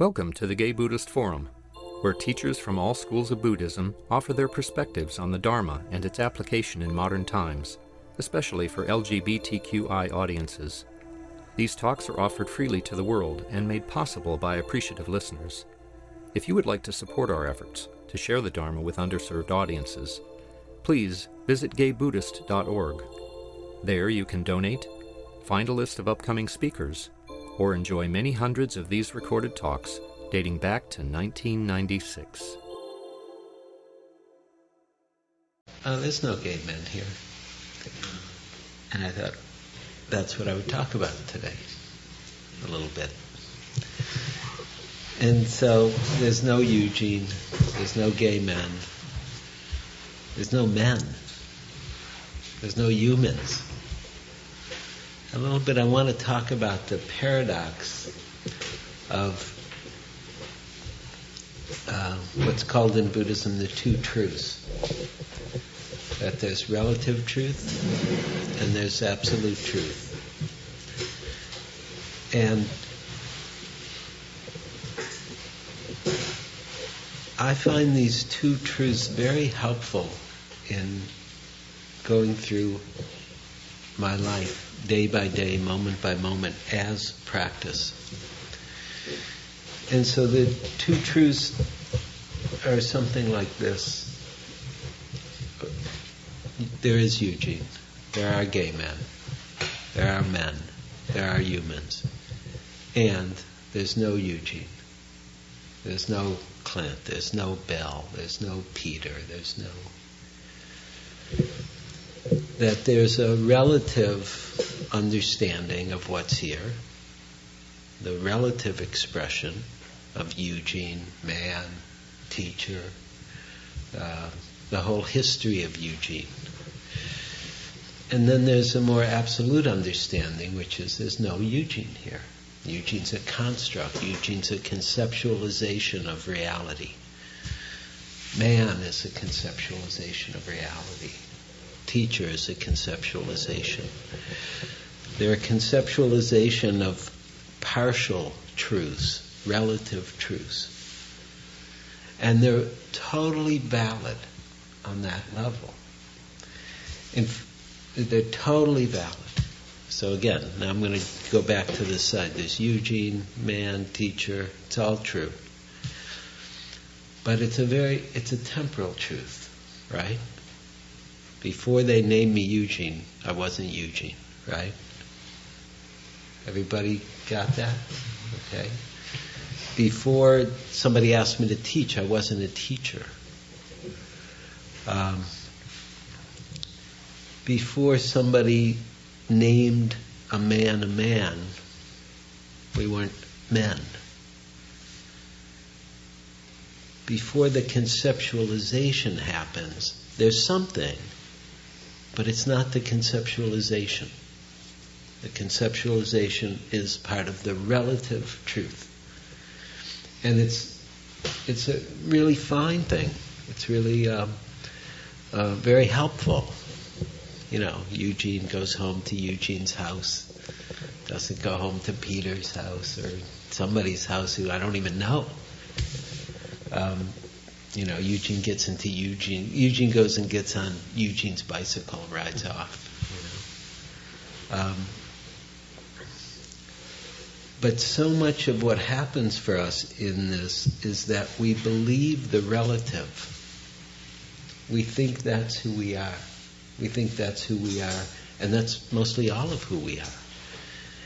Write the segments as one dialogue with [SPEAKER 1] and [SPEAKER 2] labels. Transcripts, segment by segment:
[SPEAKER 1] Welcome to the Gay Buddhist Forum, where teachers from all schools of Buddhism offer their perspectives on the Dharma and its application in modern times, especially for LGBTQI audiences. These talks are offered freely to the world and made possible by appreciative listeners. If you would like to support our efforts to share the Dharma with underserved audiences, please visit gaybuddhist.org. There you can donate, find a list of upcoming speakers, or enjoy many hundreds of these recorded talks dating back to 1996.
[SPEAKER 2] There's no gay men here. And I thought that's what I would talk about today, a little bit. And so there's no Eugene, there's no gay men, there's no men, there's no humans. A little bit I want to talk about the paradox of what's called in Buddhism the two truths. That there's relative truth and there's absolute truth. And I find these two truths very helpful in going through my life, day by day, moment by moment, as practice. And so the two truths are something like this. There is Eugene. There are gay men. There are men. There are humans. And there's no Eugene. There's no Clint. There's no Bill. There's no Peter. There's no... That there's a relative understanding of what's here, the relative expression of Eugene, man, teacher, the whole history of Eugene. And then there's a more absolute understanding, which is there's no Eugene here. Eugene's a construct. Eugene's a conceptualization of reality. Man is a conceptualization of reality. Teacher is a conceptualization. They're a conceptualization of partial truths, relative truths. And they're totally valid on that level. They're totally valid. So again, now I'm going to go back to this side. There's Eugene, man, teacher, it's all true. But it's a temporal truth, right? Before they named me Eugene, I wasn't Eugene, right? Everybody got that? Okay. Before somebody asked me to teach, I wasn't a teacher. Before somebody named a man, we weren't men. Before the conceptualization happens, there's something, but it's not the conceptualization. The conceptualization is part of the relative truth. And it's a really fine thing. It's really very helpful. You know, Eugene goes home to Eugene's house, doesn't go home to Peter's house or somebody's house who I don't even know. You know, Eugene gets into Eugene goes and gets on Eugene's bicycle and rides off. You know. But so much of what happens for us in this is that we believe the relative. We think that's who we are. We think that's who we are, and that's mostly all of who we are.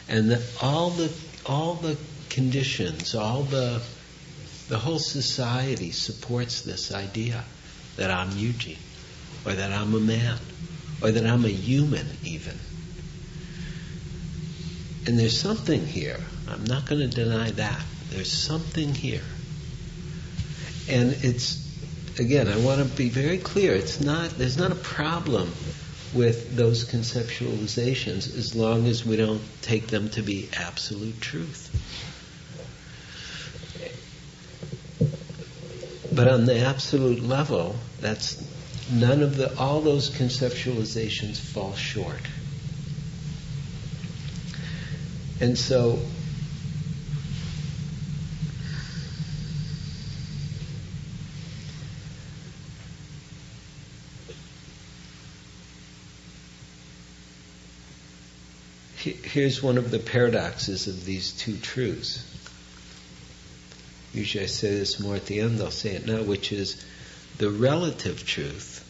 [SPEAKER 2] And that all the conditions, all the whole society supports this idea that I'm Eugene, or that I'm a man, or that I'm a human even. And there's something here. I'm not going to deny that. There's something here. And it's, again, I want to be very clear, there's not a problem with those conceptualizations as long as we don't take them to be absolute truth. But on the absolute level, all those conceptualizations fall short. And so Here's one of the paradoxes of these two truths. Usually I say this more at the end, I'll say it now, which is the relative truth.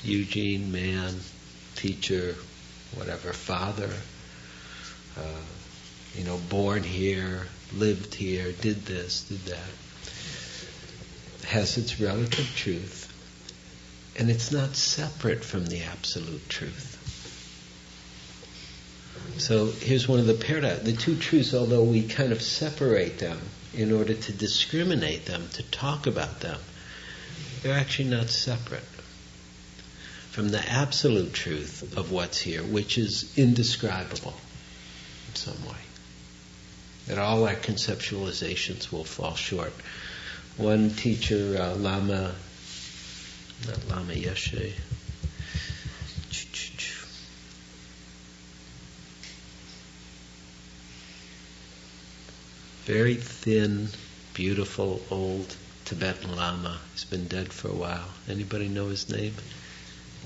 [SPEAKER 2] Eugene, man, teacher, whatever, father, born here, lived here, did this, did that, has its relative truth, and it's not separate from the absolute truth. So here's one of the paradoxes. The two truths, although we kind of separate them in order to discriminate them, to talk about them, they're actually not separate from the absolute truth of what's here, which is indescribable in some way. That all our conceptualizations will fall short. One teacher, Lama Yeshe, very thin, beautiful, old Tibetan Lama. He's been dead for a while. Anybody know his name?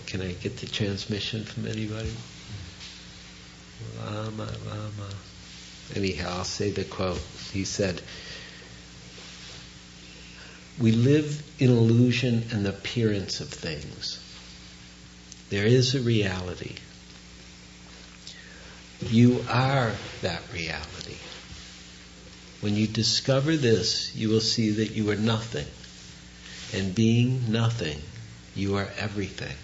[SPEAKER 2] Can I get the transmission from anybody? Lama. Anyhow, I'll say the quote. He said, "We live in illusion and the appearance of things. There is a reality. You are that reality. When you discover this, you will see that you are nothing. And being nothing, you are everything.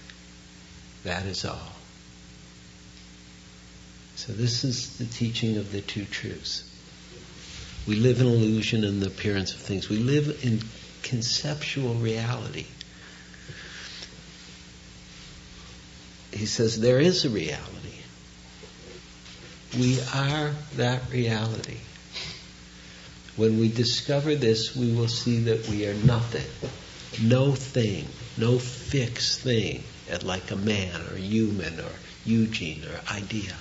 [SPEAKER 2] That is all." So this is the teaching of the two truths. We live in illusion and the appearance of things. We live in conceptual reality. He says there is a reality. We are that reality. When we discover this, we will see that we are nothing. No thing, no fixed thing, like a man or human or Eugene or idea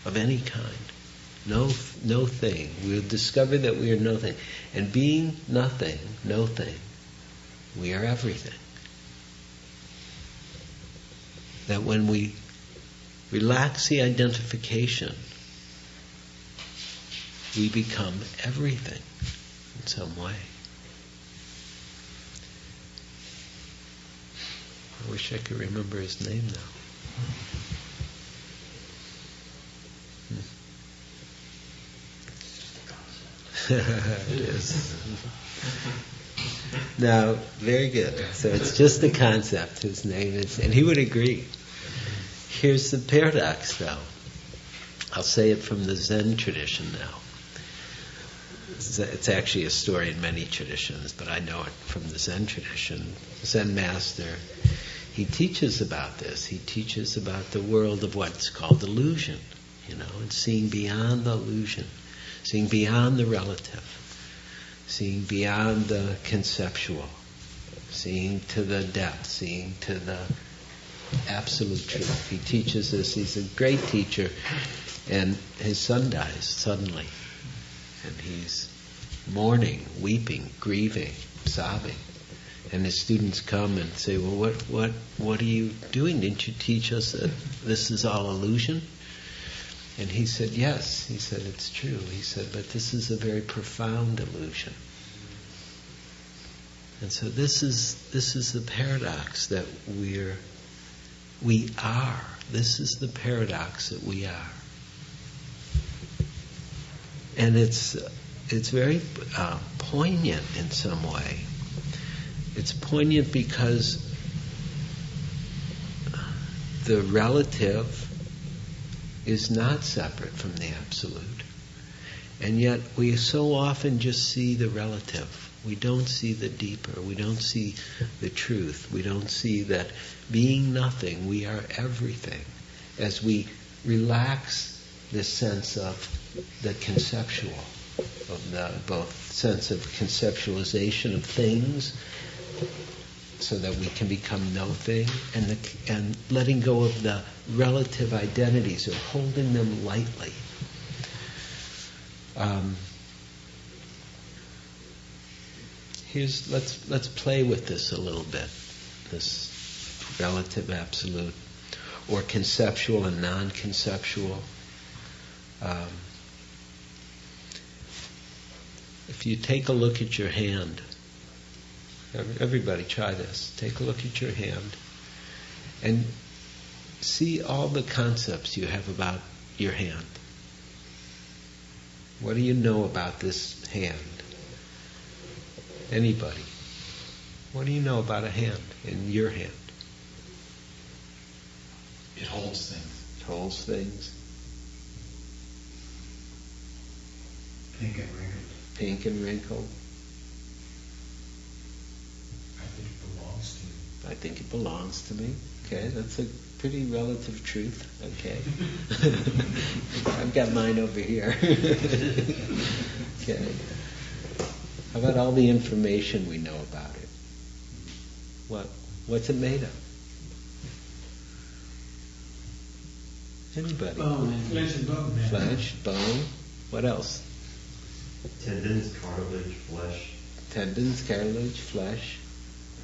[SPEAKER 2] of any kind. No thing. We'll discover that we are nothing. And being nothing, no thing, we are everything. That when we relax the identification, we become everything in some way. I wish I could remember his name now. It is. Now, very good. So it's just the concept. His name is, and he would agree. Here's the paradox, though. I'll say it from the Zen tradition now. It's actually a story in many traditions, but I know it from the Zen tradition. Zen master, he teaches about this. He teaches about the world of what's called illusion, and seeing beyond the illusion, seeing beyond the relative, seeing beyond the conceptual, seeing to the depth, seeing to the absolute truth. He teaches this. He's a great teacher, and his son dies suddenly. And he's mourning, weeping, grieving, sobbing. And his students come and say, "Well, what are you doing? Didn't you teach us that this is all illusion?" And he said, "Yes." He said, "It's true." He said, "But this is a very profound illusion." And so this is the paradox that we are. This is the paradox that we are. And it's very poignant in some way. It's poignant because the relative is not separate from the absolute. And yet we so often just see the relative. We don't see the deeper. We don't see the truth. We don't see that being nothing, we are everything. As we relax this sense of the conceptual, of the both sense of conceptualization of things, so that we can become no thing, and letting go of the relative identities or holding them lightly. Let's play with this a little bit. This relative absolute, or conceptual and non-conceptual. If you take a look at your hand, everybody try this. Take a look at your hand and see all the concepts you have about your hand. What do you know about this hand? Anybody? What do you know about a hand, in your hand?
[SPEAKER 3] It holds things.
[SPEAKER 2] It holds things.
[SPEAKER 3] Pink and wrinkled.
[SPEAKER 2] Pink and wrinkled.
[SPEAKER 3] I think it belongs to me.
[SPEAKER 2] I think it belongs to me. Okay, that's a pretty relative truth. Okay. I've got mine over here. Okay. How about all the information we know about it? What's it made of? Anybody?
[SPEAKER 4] Bone. Flesh and bone.
[SPEAKER 2] Flesh, bone. What else?
[SPEAKER 5] Tendons, cartilage, flesh.
[SPEAKER 2] Tendons, cartilage, flesh,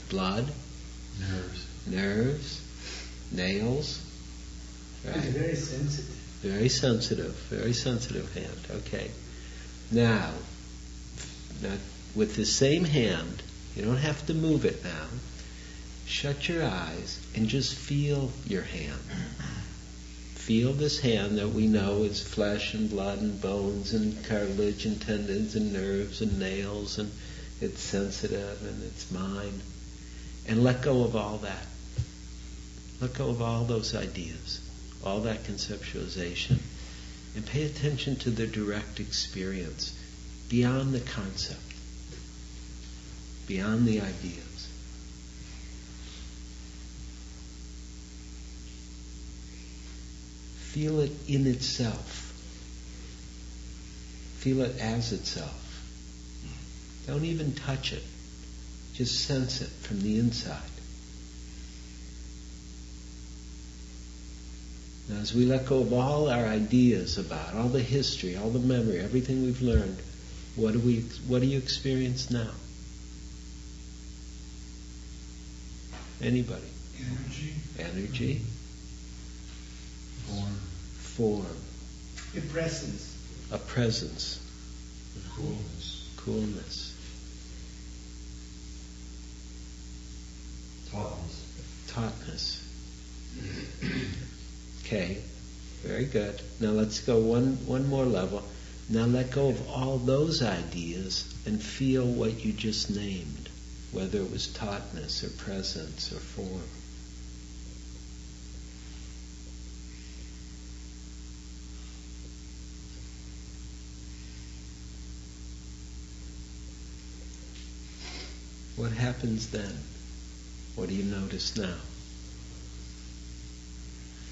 [SPEAKER 2] blood, nerves, nails. Right.
[SPEAKER 4] It's very sensitive.
[SPEAKER 2] Very sensitive hand. Okay. Now, with the same hand, you don't have to move it now. Shut your eyes and just feel your hand. Feel this hand that we know is flesh and blood and bones and cartilage and tendons and nerves and nails, and it's sensitive and it's mine. And let go of all that. Let go of all those ideas, all that conceptualization, and pay attention to the direct experience beyond the concept, beyond the ideas. Feel it in itself. Feel it as itself. Don't even touch it. Just sense it from the inside. Now, as we let go of all our ideas about, all the history, all the memory, everything we've learned, what do you experience now? Anybody? Energy. Form.
[SPEAKER 4] A presence.
[SPEAKER 2] A presence. Coolness. Tautness. Okay, very good. Now let's go one more level. Now let go of all those ideas and feel what you just named, whether it was tautness or presence or form. What happens then? What do you notice now?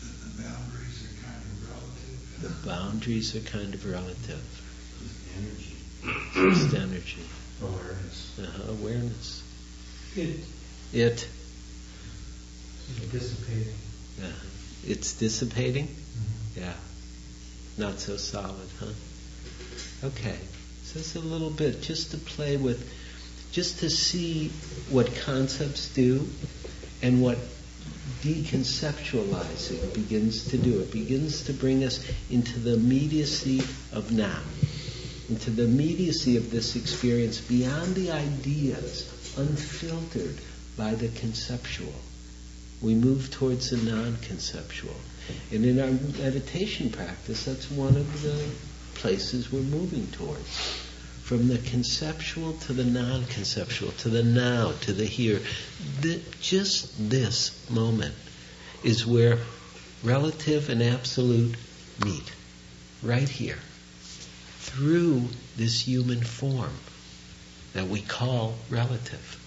[SPEAKER 3] The boundaries are kind of relative.
[SPEAKER 2] The boundaries are kind of relative.
[SPEAKER 5] Energy.
[SPEAKER 2] Just energy.
[SPEAKER 5] Awareness.
[SPEAKER 2] Awareness.
[SPEAKER 4] It.
[SPEAKER 2] It.
[SPEAKER 4] Dissipating.
[SPEAKER 2] It's dissipating?
[SPEAKER 4] Mm-hmm.
[SPEAKER 2] Yeah. Not so solid, huh? Okay. So it's a little bit just to play with, just to see what concepts do and what deconceptualizing begins to do. It begins to bring us into the immediacy of now, into the immediacy of this experience beyond the ideas, unfiltered by the conceptual. We move towards the non-conceptual. And in our meditation practice, that's one of the places we're moving towards. From the conceptual to the non-conceptual, to the now, to the here. Just this moment is where relative and absolute meet. Right here. Through this human form that we call relative.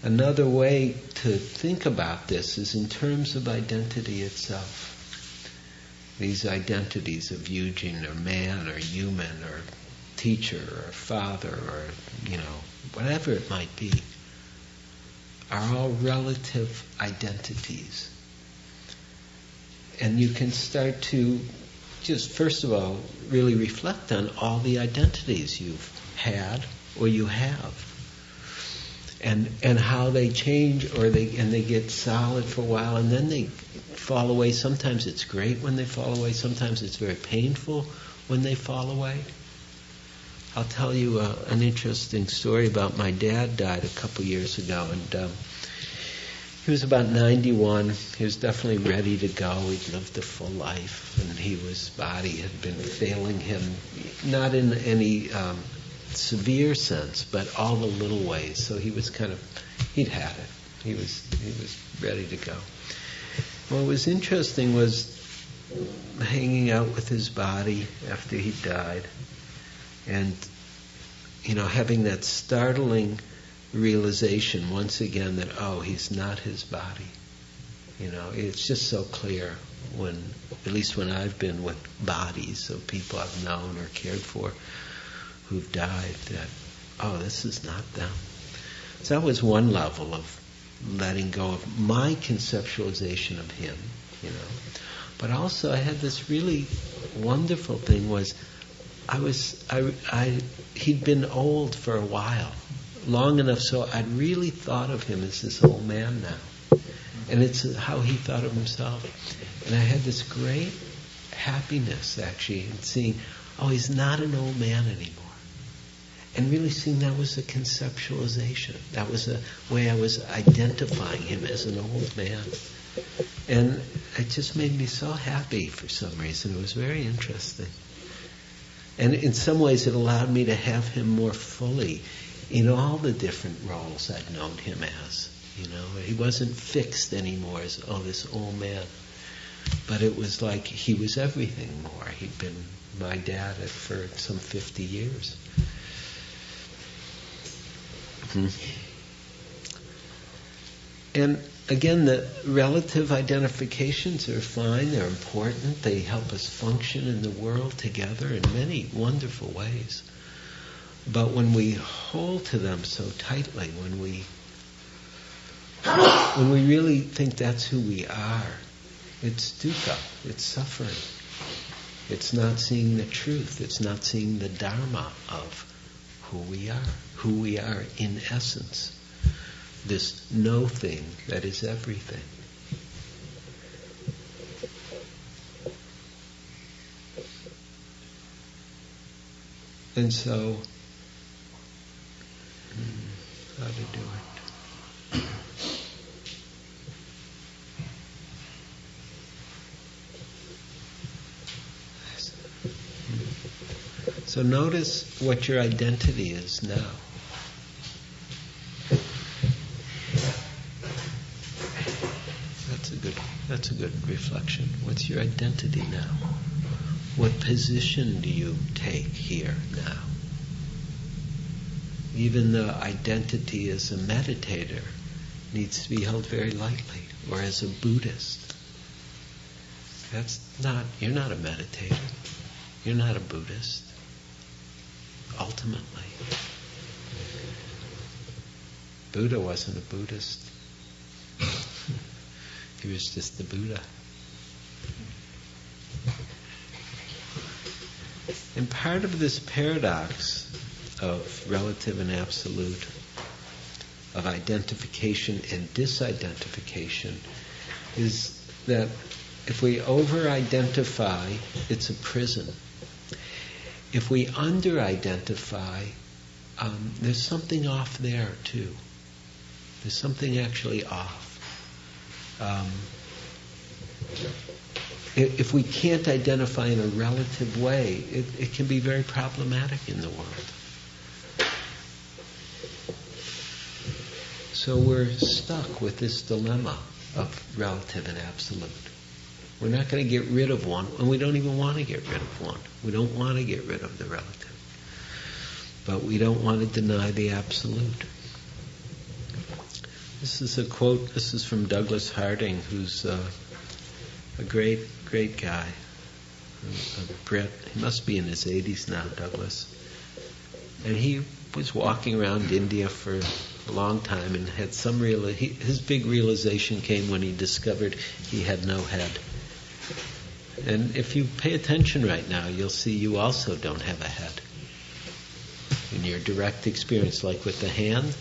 [SPEAKER 2] Another way to think about this is in terms of identity itself. These identities of Eugene, or man, or human, or teacher, or father, or, whatever it might be, are all relative identities. And you can start to just, first of all, really reflect on all the identities you've had or you have. and how they change, or they get solid for a while and then they fall away. Sometimes it's great when they fall away. Sometimes it's very painful when they fall away. I'll tell you an interesting story about my dad. Died a couple years ago, and he was about 91. He was definitely ready to go. He'd lived a full life, and his body had been failing him, not in any severe sense, but all the little ways. So he was he'd had it. He was ready to go. What was interesting was hanging out with his body after he died, and having that startling realization once again that he's not his body. It's just so clear at least when I've been with bodies of people I've known or cared for who've died, that this is not them. So that was one level of letting go of my conceptualization of him, But also I had this really wonderful thing was he'd been old for a while, long enough so I'd really thought of him as this old man now. And it's how he thought of himself. And I had this great happiness actually in seeing, he's not an old man anymore. And really seeing that was a conceptualization. That was a way I was identifying him as an old man. And it just made me so happy for some reason. It was very interesting. And in some ways it allowed me to have him more fully in all the different roles I'd known him as. He wasn't fixed anymore as, this old man. But it was like he was everything more. He'd been my dad for some 50 years. And again, the relative identifications are fine, they're important, they help us function in the world together in many wonderful ways. But when we hold to them so tightly, when we really think that's who we are, it's dukkha, it's suffering. It's not seeing the truth, it's not seeing the dharma of who we are in essence. This no thing that is everything. And so, how to do it? So notice what your identity is now. That's a good reflection. What's your identity now? What position do you take here now? Even the identity as a meditator needs to be held very lightly, or as a Buddhist. You're not a meditator. You're not a Buddhist. Ultimately. Buddha wasn't a Buddhist. He was just the Buddha. And part of this paradox of relative and absolute, of identification and disidentification, is that if we over-identify, it's a prison. If we under-identify, there's something off there too. There's something actually off. If we can't identify in a relative way, it can be very problematic in the world. So we're stuck with this dilemma of relative and absolute. We're not going to get rid of one, and we don't even want to get rid of one. We don't want to get rid of the relative. But we don't want to deny the absolute. This is a quote, this is from Douglas Harding, who's a great, great guy, a Brit. He must be in his 80s now, Douglas. And he was walking around India for a long time and had his big realization came when he discovered he had no head. And if you pay attention right now, you'll see you also don't have a head. In your direct experience, like with the hand,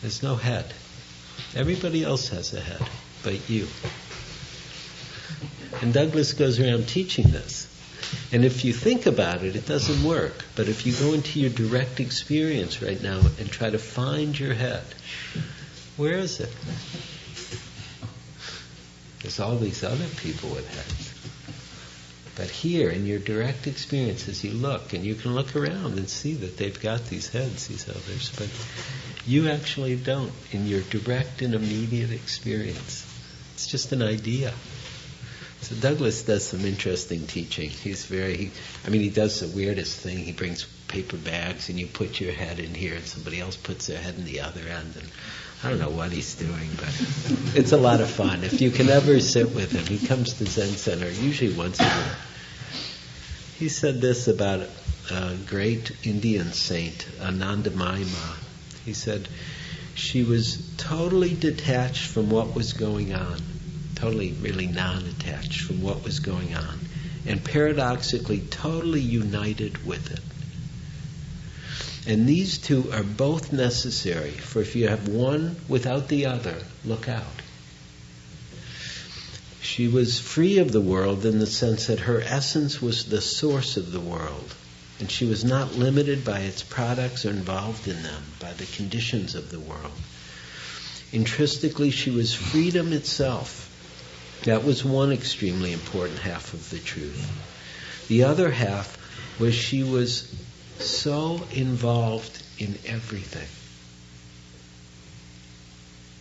[SPEAKER 2] There's no head. Everybody else has a head, but you. And Douglas goes around teaching this. And if you think about it, it doesn't work. But if you go into your direct experience right now and try to find your head, where is it? There's all these other people with heads. But here, in your direct experience, as you look, and you can look around and see that they've got these heads, these others, but you actually don't in your direct and immediate experience. It's just an idea. So Douglas does some interesting teaching. He does the weirdest thing. He brings paper bags and you put your head in here and somebody else puts their head in the other end. And I don't know what he's doing, but it's a lot of fun. If you can ever sit with him, he comes to Zen Center usually once a year. He said this about a great Indian saint, Anandamayi Ma. He said she was totally detached from what was going on. Totally, really non-attached from what was going on, and paradoxically totally united with it. And these two are both necessary, for if you have one without the other, look out. She was free of the world in the sense that her essence was the source of the world, and she was not limited by its products or involved in them, by the conditions of the world. Intrinsically, she was freedom itself. That was one extremely important half of the truth. The other half was she was so involved in everything.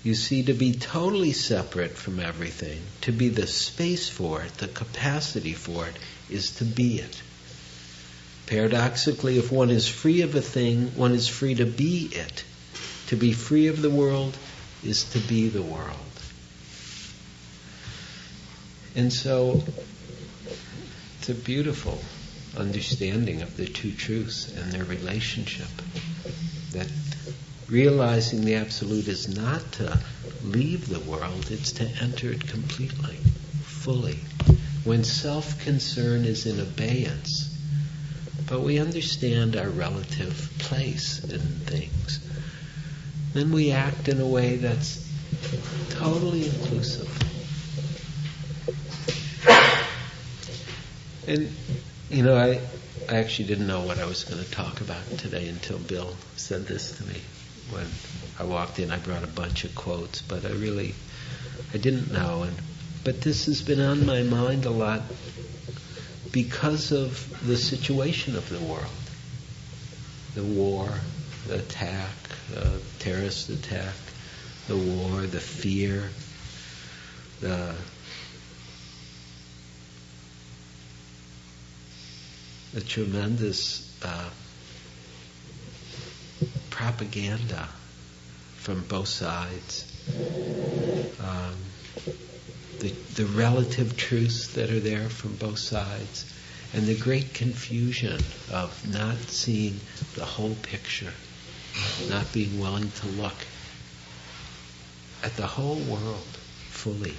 [SPEAKER 2] You see, to be totally separate from everything, to be the space for it, the capacity for it, is to be it. Paradoxically, if one is free of a thing, one is free to be it. To be free of the world is to be the world. And so, it's a beautiful understanding of the two truths and their relationship. That realizing the Absolute is not to leave the world, it's to enter it completely, fully. When self-concern is in abeyance, but we understand our relative place in things, then we act in a way that's totally inclusive. And, I actually didn't know what I was going to talk about today until Bill said this to me. When I walked in, I brought a bunch of quotes, but I didn't know. But this has been on my mind a lot because of the situation of the world. The war, the attack, the terrorist attack, the war, the fear, the tremendous propaganda from both sides, the relative truths that are there from both sides, and the great confusion of not seeing the whole picture, not being willing to look at the whole world fully.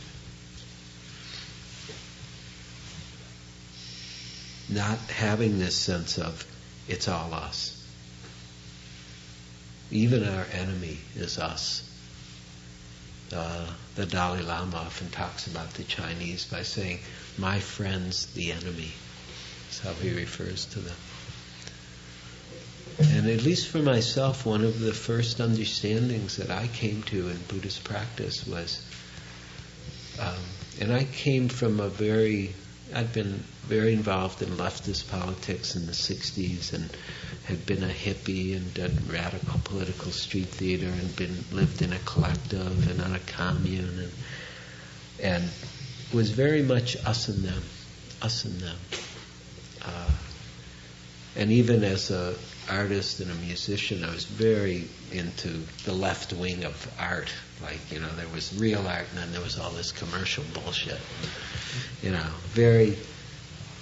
[SPEAKER 2] Not having this sense of, it's all us. Even our enemy is us. The Dalai Lama often talks about the Chinese by saying, my friend's the enemy. That's how he refers to them. And at least for myself, one of the first understandings that I came to in Buddhist practice was, and I came from I'd been very involved in leftist politics in the 60s and had been a hippie and done radical political street theater and lived in a collective and on a commune and was very much us and them. And even as an artist and a musician, I was very into the left wing of art. Like, there was real art and then there was all this commercial bullshit. Very,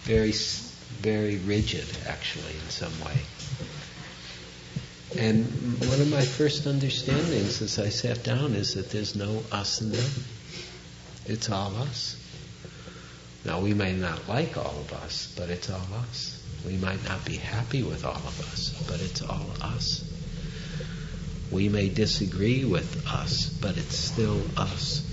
[SPEAKER 2] very, very rigid, actually, in some way. And one of my first understandings as I sat down is that there's no us and them. It's all us. Now, we may not like all of us, but it's all us. We might not be happy with all of us, but it's all us. We may disagree with us, but it's still us.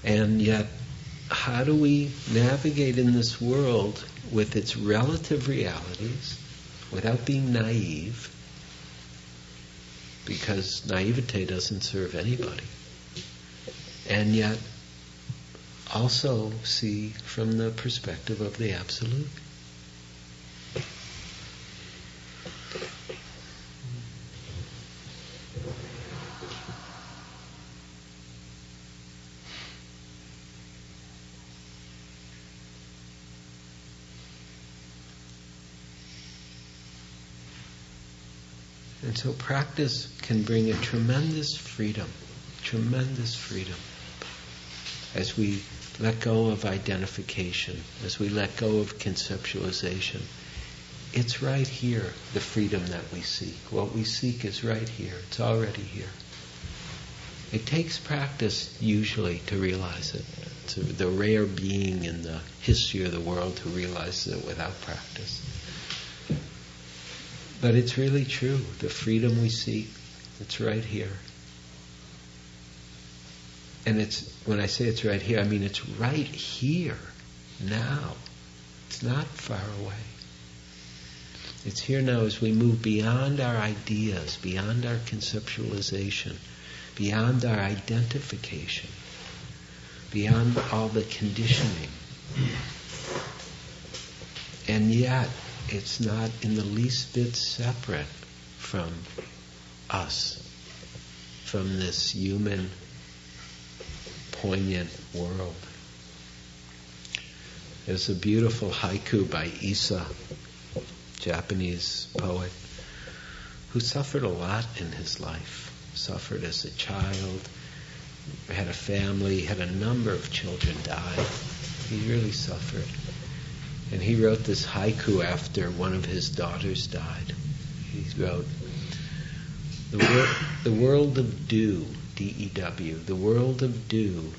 [SPEAKER 2] And yet, how do we navigate in this world with its relative realities without being naive? Because naivete doesn't serve anybody. And yet, also see from the perspective of the Absolute. And so practice can bring a tremendous freedom, as we let go of identification, as we let go of conceptualization. It's right here, the freedom that we seek. What we seek is right here. It's already here. It takes practice usually to realize it. It's the rare being in the history of the world who realizes it without practice. But it's really true. The freedom we seek, it's right here. And when I say it's right here, I mean it's right here, now. It's not far away. It's here now as we move beyond our ideas, beyond our conceptualization, beyond our identification, beyond all the conditioning. And yet, it's not in the least bit separate from us, from this human, poignant world. There's a beautiful haiku by Issa, Japanese poet, who suffered a lot in his life. Suffered as a child, had a family, had a number of children die. He really suffered. And he wrote this haiku after one of his daughters died. He wrote, the world of dew, D-E-W, the world of dew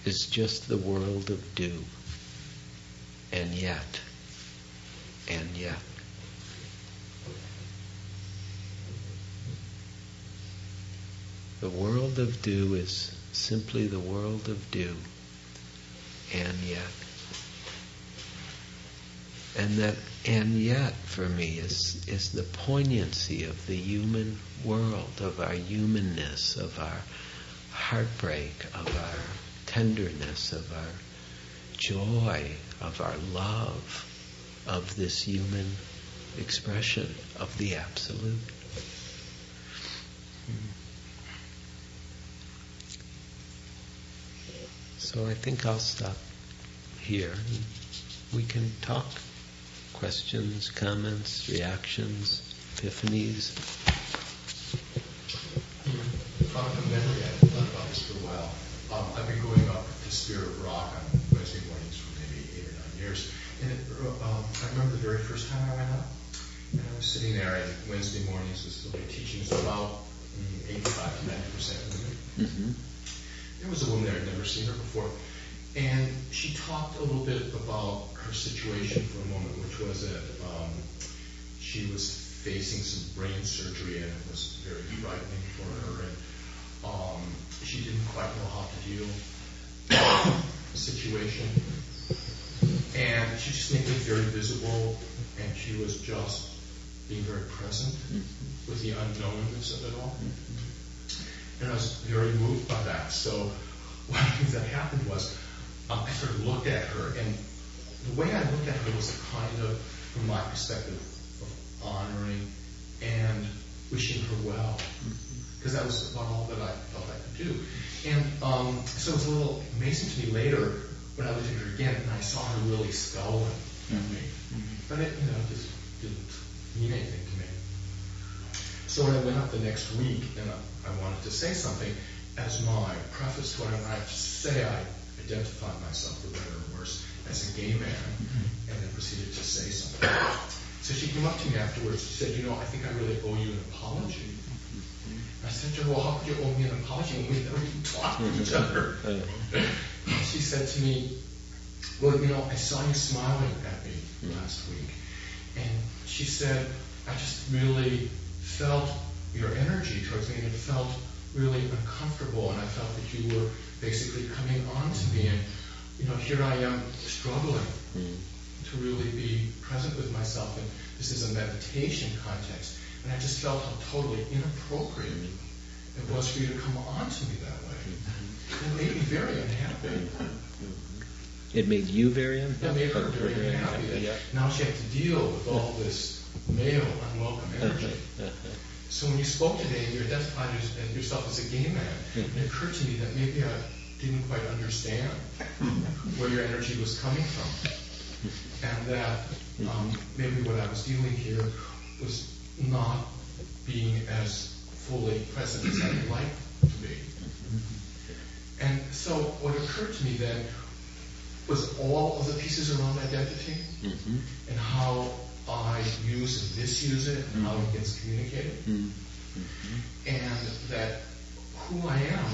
[SPEAKER 2] is just the world of dew. And yet. The world of dew is simply the world of dew. And yet. And that and yet for me is the poignancy of the human world, of our humanness, of our heartbreak, of our tenderness, of our joy, of our love, of this human expression of the Absolute. So I think I'll stop here. We can talk. Questions, comments, reactions, epiphanies.
[SPEAKER 3] From memory, I've thought about this for a while. I've been going up to Spirit Rock on Wednesday mornings for maybe 8 or 9 years. And I remember the very first time I went up, and I was sitting there, and Wednesday mornings was the teachings about 85 to 90% women. Mm-hmm. There was a woman there, I'd never seen her before. And she talked a little bit about her situation for a moment, which was that she was facing some brain surgery, and it was very frightening for her, and she didn't quite know how to deal with the situation. And she just made it very visible, and she was just being very present with the unknownness of it all. And I was very moved by that. So one of the things that happened was I sort of looked at her, and the way I looked at her was a kind of, from my perspective, of honoring and wishing her well, because that was about all that I felt I could do. And so it was a little amazing to me later when I looked at her again and I saw her really scowling at me. But it, just didn't mean anything to me. So when I went up the next week and I wanted to say something, as my preface to what I wanted to say, I identified myself, for better or worse, as a gay man, and then proceeded to say something. So she came up to me afterwards. She said, I think I really owe you an apology. I said to her, well, how could you owe me an apology when we never even talked to each other? She said to me, well, I saw you smiling at me last week. And she said, I just really felt your energy towards me, and it felt really uncomfortable, and I felt that you were basically coming on to me, and here I am struggling to really be present with myself, and this is a meditation context, and I just felt how totally inappropriate it was for you to come on to me that way. It made me very unhappy.
[SPEAKER 2] It made you very unhappy?
[SPEAKER 3] It made her very unhappy. Now she had to deal with all this male unwelcome energy. So when you spoke today and you identified yourself as a gay man, it occurred to me that maybe I didn't quite understand where your energy was coming from. And that maybe what I was dealing here was not being as fully present as I'd like to be. And so what occurred to me then was all of the pieces around identity and how I use and misuse it and how it gets communicated. And that who I am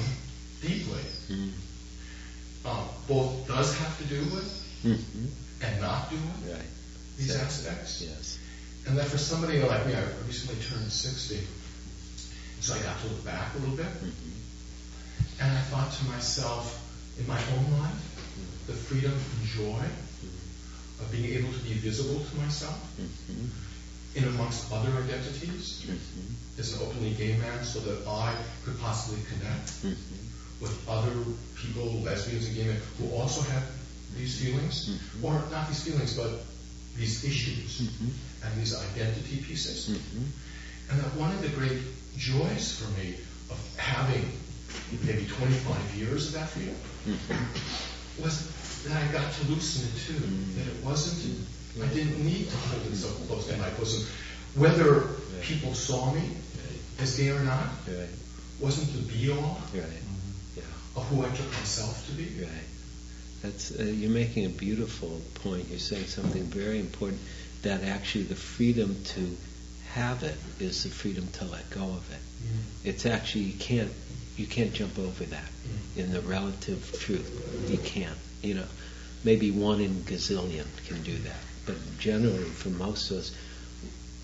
[SPEAKER 3] deeply both does have to do with and not do with these aspects.
[SPEAKER 2] Yes.
[SPEAKER 3] And that for somebody like me, I recently turned 60, so I got to look back a little bit. And I thought to myself, in my own life, the freedom and joy of being able to be visible to myself in amongst other identities as an openly gay man, so that I could possibly connect with other people, lesbians and gay men, who also have these feelings, or not these feelings, but these issues and these identity pieces. And that one of the great joys for me of having maybe 25 years of that freedom was that I got to loosen it too. That it wasn't, I didn't need to hold it so close to my bosom. Whether people saw me as gay or not wasn't the be-all of who I took myself to be.
[SPEAKER 2] That's you're making a beautiful point. You're saying something very important, that actually the freedom to have it is the freedom to let go of it. It's actually, you can't jump over that in the relative truth. You can't. Maybe one in gazillion can do that. But generally, for most of us,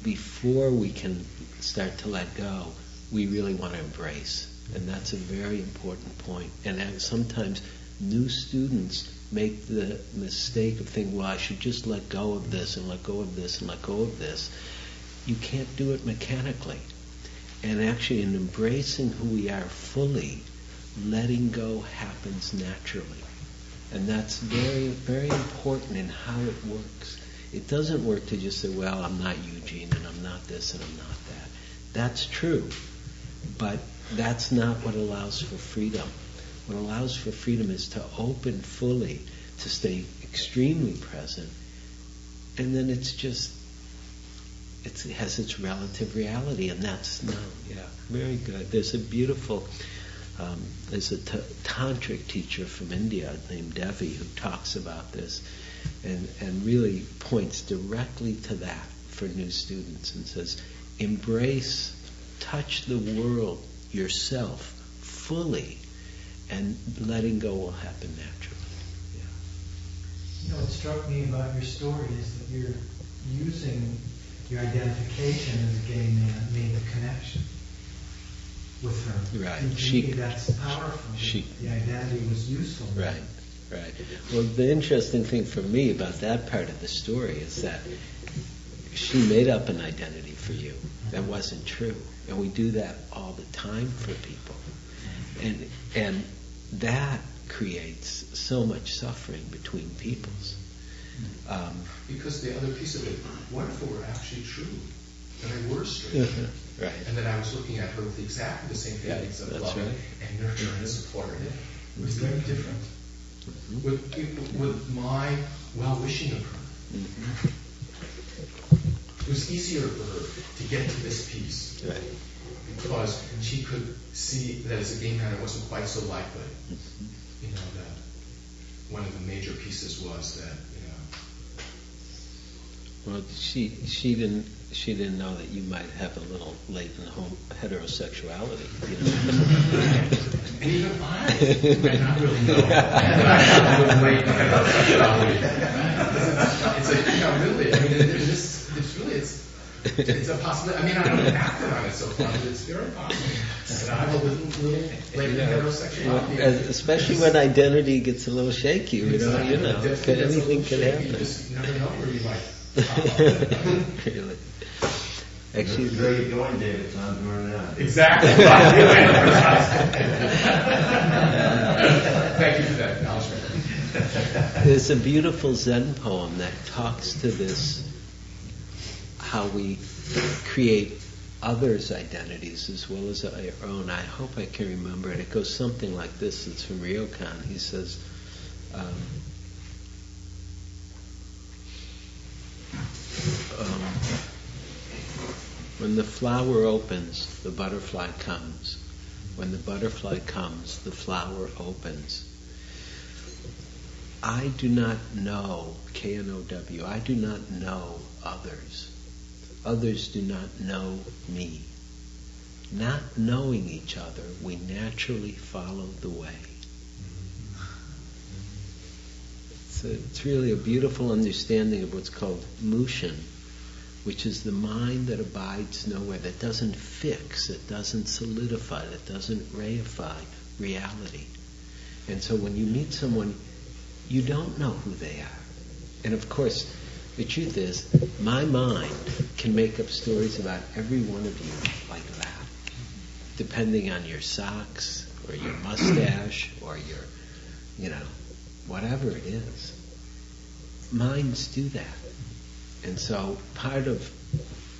[SPEAKER 2] before we can start to let go, we really want to embrace. And that's a very important point. And sometimes new students make the mistake of thinking, well, I should just let go of this and let go of this and let go of this. You can't do it mechanically. And actually, in embracing who we are fully, letting go happens naturally. And that's very, very important in how it works. It doesn't work to just say, well, I'm not Eugene and I'm not this and I'm not that. That's true. But that's not what allows for freedom. What allows for freedom is to open fully, to stay extremely present, and then it has its relative reality, and that's known. Very good. There's a beautiful, there's a tantric teacher from India named Devi who talks about this, and really points directly to that for new students, and says, embrace, touch the world, yourself, fully, and letting go will happen naturally.
[SPEAKER 6] What struck me about your story is that you're using your identification as a gay man made a connection with her.
[SPEAKER 2] Right.
[SPEAKER 6] And to me, that's powerful. The identity was useful.
[SPEAKER 2] Right. Well, the interesting thing for me about that part of the story is that she made up an identity for you that wasn't true. And we do that all the time for people. And that creates so much suffering between peoples.
[SPEAKER 3] Because the other piece of it, what if it were actually true? That I were straight.
[SPEAKER 2] Right.
[SPEAKER 3] And that I was looking at her with exactly the same feelings of love and nurture and support. It was very different. With my well-wishing of her. It was easier for her to get to this piece.
[SPEAKER 2] Right.
[SPEAKER 3] Because she could see that as a gay man it wasn't quite so likely. That one of the major pieces was that,
[SPEAKER 2] Well, she didn't know that you might have a little latent heterosexuality.
[SPEAKER 3] And even I might not really know. And I would wait about sexuality. It's like, really, I mean, it's a possibility. I mean, I don't act on it so far, but it's very possible. And I have a little latent heterosexuality.
[SPEAKER 2] Especially when identity gets a little shaky, anything can happen.
[SPEAKER 3] You just never know where you might.
[SPEAKER 2] Really. Actually,
[SPEAKER 5] where you're going, David, so I'm doing that.
[SPEAKER 3] Exactly. Thank you for that acknowledgement.
[SPEAKER 2] There's a beautiful Zen poem that talks to this, how we create others' identities as well as our own. I hope I can remember it. It goes something like this. It's from Ryokan. He says, when the flower opens, the butterfly comes. When the butterfly comes, the flower opens. I do not know, K-N-O-W, I do not know others. Others do not know me. Not knowing each other, we naturally follow the way. It's really a beautiful understanding of what's called mushin, which is the mind that abides nowhere, that doesn't fix, it doesn't solidify, it doesn't reify reality. And so when you meet someone, you don't know who they are. And of course, the truth is, my mind can make up stories about every one of you like that, depending on your socks, or your mustache, or your, whatever it is. Minds do that. And so part of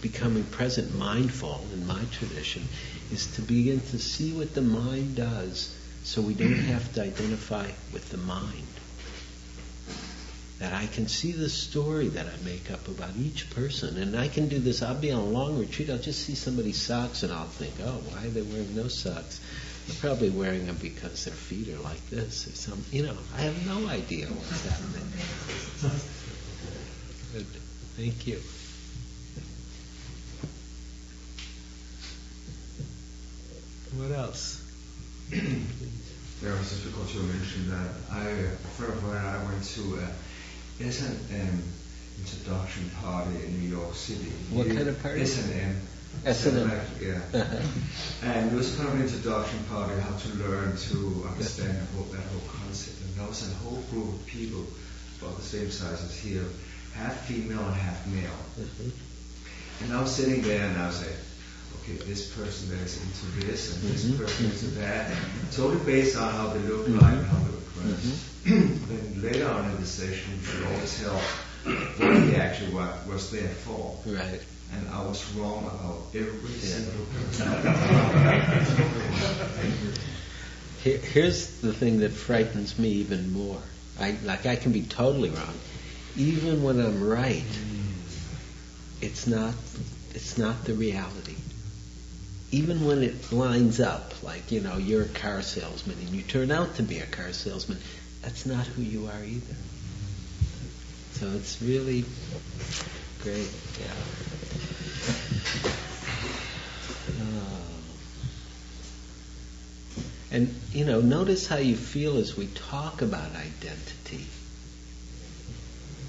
[SPEAKER 2] becoming present mindful in my tradition is to begin to see what the mind does so we don't have to identify with the mind. That I can see the story that I make up about each person. And I can do this, I'll be on a long retreat, I'll just see somebody's socks and I'll think, oh, why are they wearing no socks? They're probably wearing them because their feet are like this or something. I have no idea what's happening. Good. Thank you. What else?
[SPEAKER 7] There was difficult to mention that a friend of mine and I went to a S&M introduction party in New York City.
[SPEAKER 2] What kind of party?
[SPEAKER 7] S&M.
[SPEAKER 2] S&M.
[SPEAKER 7] Yeah. And it was kind of an introduction party, how to learn to understand that whole concept. And there was a whole group of people about the same size as here, half female and half male. Mm-hmm. And I was sitting there and I was like, okay, this person that is into this and this person into that, totally based on how they look like and how they were dressed. Then later on in the session, we should all tell what he actually was there for.
[SPEAKER 2] Right.
[SPEAKER 7] And I was wrong about every single person.
[SPEAKER 2] Here's the thing that frightens me even more. I can be totally wrong. Even when I'm right, it's not the reality. Even when it lines up, like, you're a car salesman and you turn out to be a car salesman, that's not who you are either. So it's really great, yeah. And, notice how you feel as we talk about identity.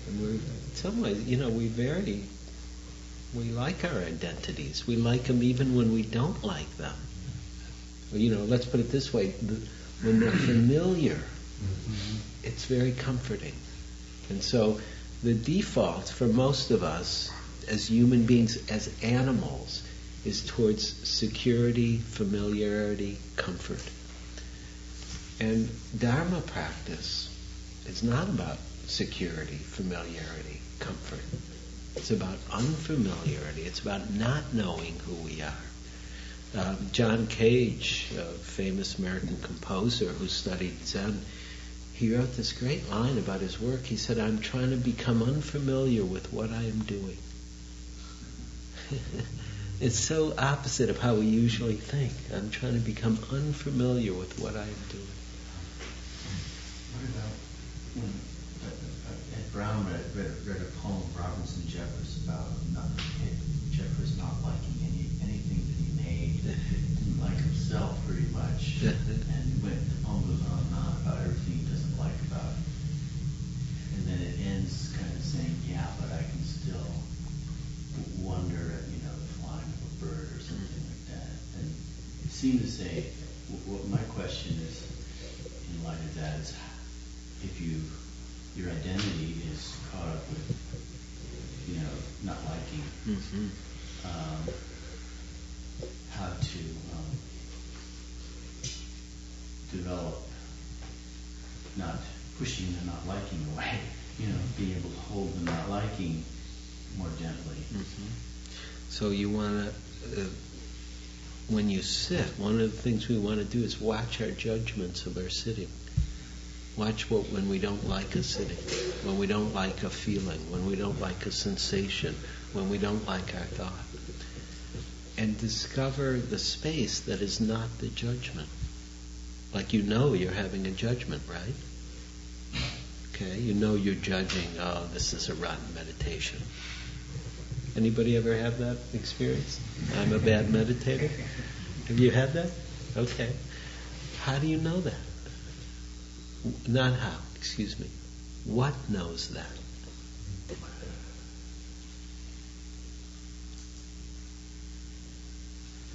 [SPEAKER 2] And we're, in some ways, we like our identities. We like them even when we don't like them. Let's put it this way. When they're familiar, it's very comforting. And so the default for most of us as human beings, as animals, is towards security, familiarity, comfort. And Dharma practice is not about security, familiarity, comfort. It's about unfamiliarity. It's about not knowing who we are. John Cage, a famous American composer who studied Zen, he wrote this great line about his work. He said, I'm trying to become unfamiliar with what I am doing. It's so opposite of how we usually think. I'm trying to become unfamiliar with what I am doing.
[SPEAKER 8] What about at Brown read a poem of Robinson Jeffers about Jeffers not liking anything that he made, didn't like himself very much, and seem to say, what my question is, in light of that, is if your identity is caught up with, not liking, how to develop, not pushing the not liking away, being able to hold the not liking more gently.
[SPEAKER 2] So you want to, when you sit, one of the things we want to do is watch our judgments of our sitting. Watch when we don't like a sitting, when we don't like a feeling, when we don't like a sensation, when we don't like our thought. And discover the space that is not the judgment. Like you're having a judgment, right? Okay, you're judging, oh, this is a rotten meditation. Anybody ever have that experience? I'm a bad meditator? Have you had that? Okay. How do you know that? Not how, excuse me. What knows that?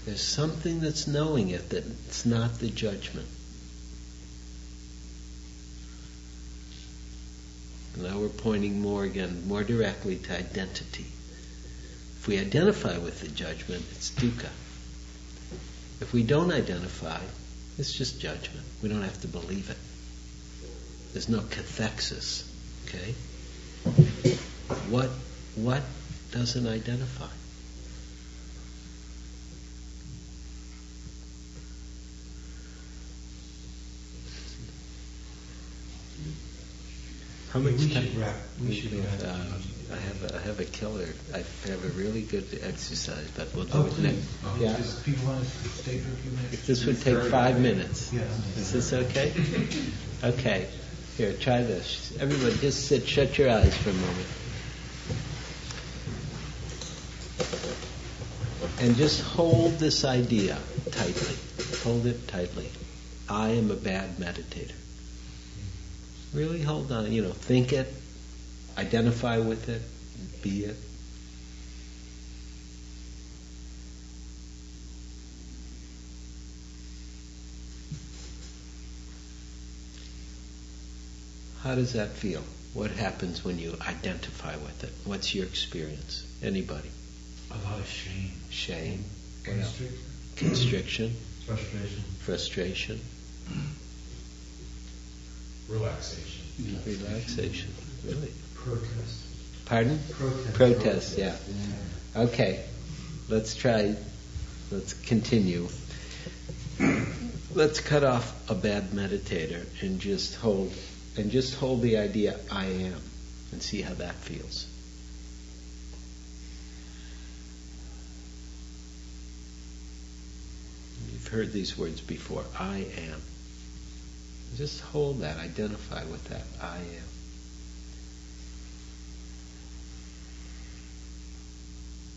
[SPEAKER 2] There's something that's knowing it, that it's not the judgment. Now we're pointing more directly to identity. If we identify with the judgment, it's dukkha. If we don't identify, it's just judgment. We don't have to believe it. There's no cathexis. Okay? What doesn't identify? How much
[SPEAKER 6] We
[SPEAKER 2] time?
[SPEAKER 6] should wrap.
[SPEAKER 2] I have a killer. I have a really good exercise, but we'll do
[SPEAKER 6] Oh,
[SPEAKER 2] it
[SPEAKER 6] please.
[SPEAKER 2] next. Yeah.
[SPEAKER 6] Does people want to stay for a few minutes?
[SPEAKER 2] This would take 5 minutes.
[SPEAKER 6] Yeah.
[SPEAKER 2] Is this okay? Okay. Here, try this. Everybody, just sit. Shut your eyes for a moment, and just hold this idea tightly. Hold it tightly. I am a bad meditator. Really hold on, think it, identify with it, be it. How does that feel? What happens when you identify with it? What's your experience? Anybody?
[SPEAKER 6] A lot of shame.
[SPEAKER 2] Shame. What else?
[SPEAKER 6] Constriction.
[SPEAKER 2] Constriction. Frustration.
[SPEAKER 3] Relaxation.
[SPEAKER 2] Relaxation. Really?
[SPEAKER 6] Protest.
[SPEAKER 2] Pardon? Protest, yeah. Okay. Let's continue. Let's cut off a bad meditator and just hold the idea I am and see how that feels. You've heard these words before. I am. Just hold that, identify with that, I am.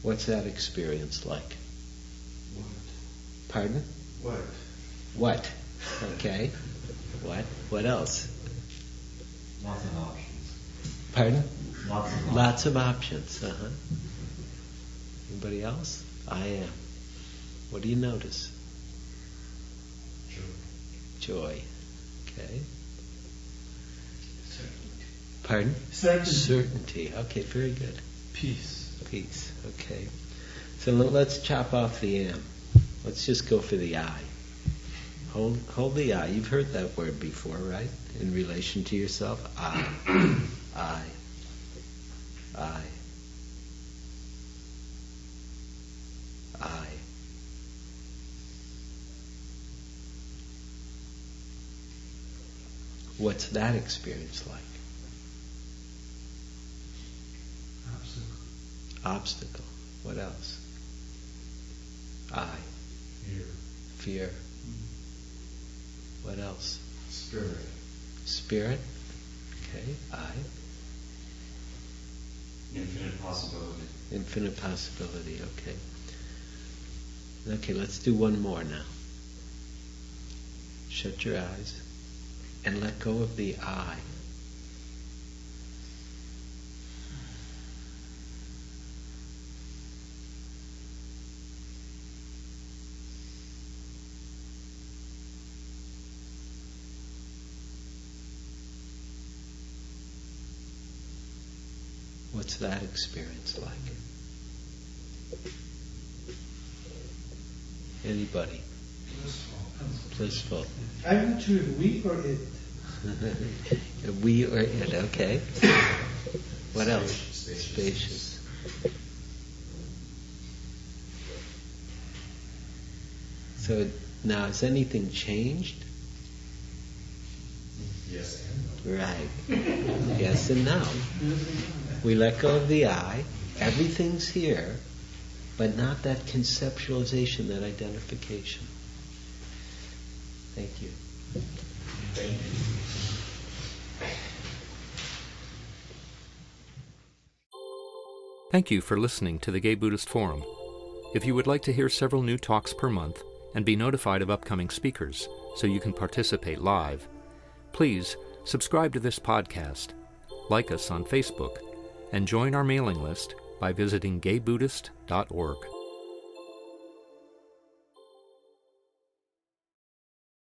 [SPEAKER 2] What's that experience like?
[SPEAKER 7] What?
[SPEAKER 2] Pardon? What? Okay. What? What else?
[SPEAKER 5] Lots of options.
[SPEAKER 2] Pardon?
[SPEAKER 5] Lots of options.
[SPEAKER 2] Lots of options, Anybody else? I am. What do you notice? Joy. Okay. Pardon? Certainty. Okay, very good.
[SPEAKER 4] Peace.
[SPEAKER 2] Peace. Okay. So let's chop off the am. Let's just go for the I. Hold the I. You've heard that word before, right? In relation to yourself. I. I. I. I. What's that experience like? Obstacle. What else? I. Fear. What else? Spirit. Okay. I.
[SPEAKER 5] Infinite possibility.
[SPEAKER 2] Infinite possibility. Okay. Okay, let's do one more now. Shut your eyes and let go of the I. What's that experience like? Anybody? Blissful.
[SPEAKER 4] I'm not sure if we or it.
[SPEAKER 2] We or it, okay. What else?
[SPEAKER 3] Spacious.
[SPEAKER 2] So now, has anything changed?
[SPEAKER 3] Yes and no.
[SPEAKER 2] Right. Yes and no. We let go of the I. Everything's here, but not that conceptualization, that identification. Thank you.
[SPEAKER 3] Thank you.
[SPEAKER 1] Thank you for listening to the Gay Buddhist Forum. If you would like to hear several new talks per month and be notified of upcoming speakers so you can participate live, please subscribe to this podcast, like us on Facebook, and join our mailing list by visiting gaybuddhist.org.